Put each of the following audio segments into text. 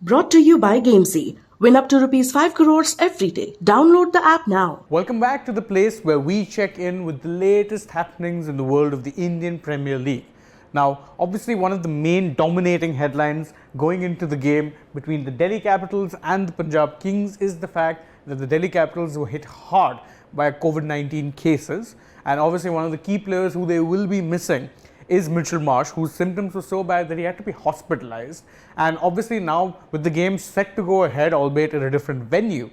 Brought to you by Gamezy. Win up to rupees 5 crores every day. Download the app now. Welcome back to the place where we check in with the latest happenings in the world of the Indian Premier League. Now, obviously one of the main dominating headlines going into the game between the Delhi Capitals and the Punjab Kings is the fact that the Delhi Capitals were hit hard by COVID-19 cases, and obviously one of the key players who they will be missing is Mitchell Marsh, whose symptoms were so bad that he had to be hospitalized. And obviously now with the game set to go ahead, albeit at a different venue,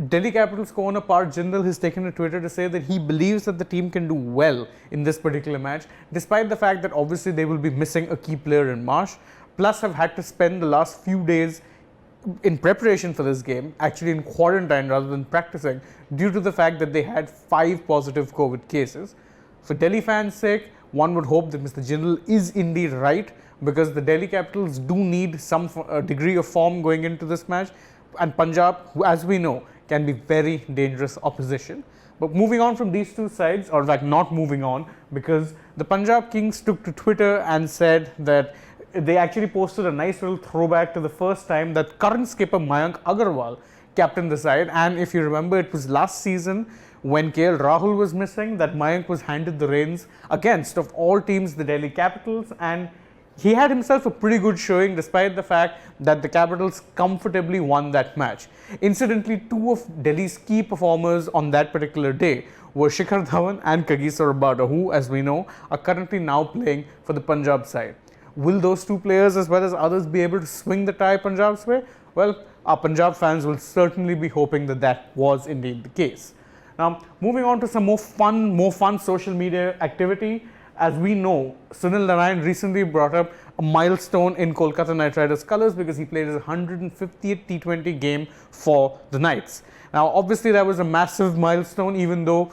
Delhi Capitals co-owner Parth Jindal has taken to Twitter to say that he believes that the team can do well in this particular match, despite the fact that obviously they will be missing a key player in Marsh, plus have had to spend the last few days in preparation for this game, actually in quarantine rather than practicing, due to the fact that they had 5 positive COVID cases. For Delhi fans' sake, one would hope that Mr. Jindal is indeed right, because the Delhi Capitals do need some degree of form going into this match, and Punjab, who as we know can be very dangerous opposition. But moving on from these two sides, or in fact not moving on, because the Punjab Kings took to Twitter and said that they actually posted a nice little throwback to the first time that current skipper Mayank Agarwal captained the side. And if you remember, it was last season when KL Rahul was missing that Mayank was handed the reins against, of all teams, the Delhi Capitals, and he had himself a pretty good showing despite the fact that the Capitals comfortably won that match. Incidentally, 2 of Delhi's key performers on that particular day were Shikhar Dhawan and Kagiso Rabada, who, as we know, are currently now playing for the Punjab side. Will those 2 players as well as others be able to swing the tie Punjab's way? Well, our Punjab fans will certainly be hoping that that was indeed the case. Now, moving on to some more fun social media activity. As we know, Sunil Narine recently brought up a milestone in Kolkata Knight Riders colours because he played his 150th T20 game for the Knights. Now, obviously, that was a massive milestone, even though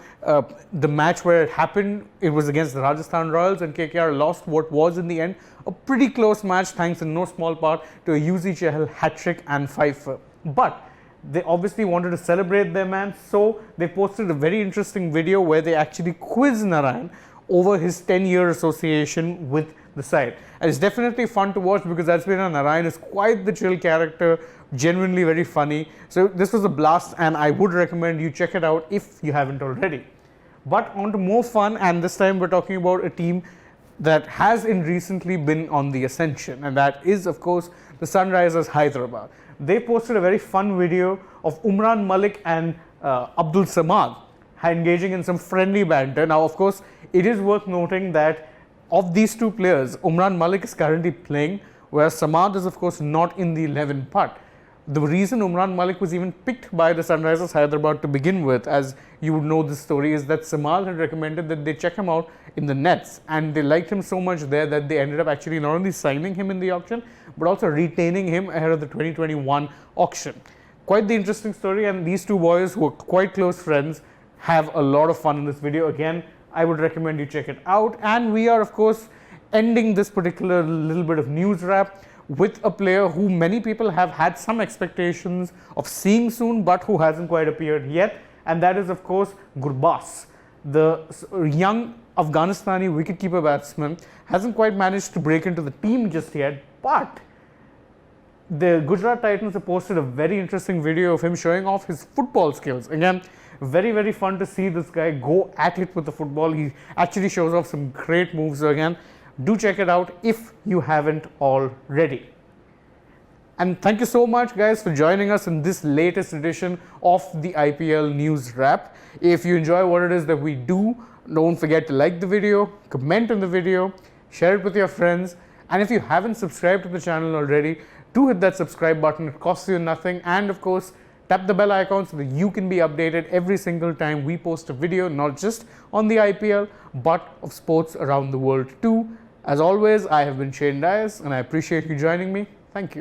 the match where it happened, it was against the Rajasthan Royals, and KKR lost what was in the end a pretty close match, thanks in no small part to a UZ Chahal hat-trick and fifer. But they obviously wanted to celebrate their man, so they posted a very interesting video where they actually quiz Narine over his 10-year association with the side. And it's definitely fun to watch because that's been Narine is quite the chill character, genuinely very funny. So this was a blast, and I would recommend you check it out if you haven't already. But on to more fun, and this time we're talking about a team that has recently been on the ascension, and that is of course the Sunrisers Hyderabad. They posted a very fun video of Umran Malik and Abdul Samad engaging in some friendly banter. Now, of course, it is worth noting that of these 2 players, Umran Malik is currently playing, whereas Samad is of course not in the 11 part. The reason Umran Malik was even picked by the Sunrisers Hyderabad to begin with, as you would know this story, is that Samad had recommended that they check him out in the nets, and they liked him so much there that they ended up actually not only signing him in the auction, but also retaining him ahead of the 2021 auction. Quite the interesting story, and these 2 boys, who are quite close friends, have a lot of fun in this video. Again, I would recommend you check it out. And we are of course ending this particular little bit of news wrap with a player who many people have had some expectations of seeing soon, but who hasn't quite appeared yet, and that is of course Gurbaz. The young Afghanistani wicketkeeper batsman hasn't quite managed to break into the team just yet, but the Gujarat Titans have posted a very interesting video of him showing off his football skills. Again, very fun to see this guy go at it with the football. He actually shows off some great moves. So again, do check it out if you haven't already. And thank you so much guys for joining us in this latest edition of the IPL news wrap. If you enjoy what it is that we do, don't forget to like the video, comment on the video, share it with your friends, and if you haven't subscribed to the channel already, do hit that subscribe button. It costs you nothing, and of course tap the bell icon so that you can be updated every single time we post a video, not just on the IPL but of sports around the world too. As always, I have been Shane Dias, and I appreciate you joining me. Thank you.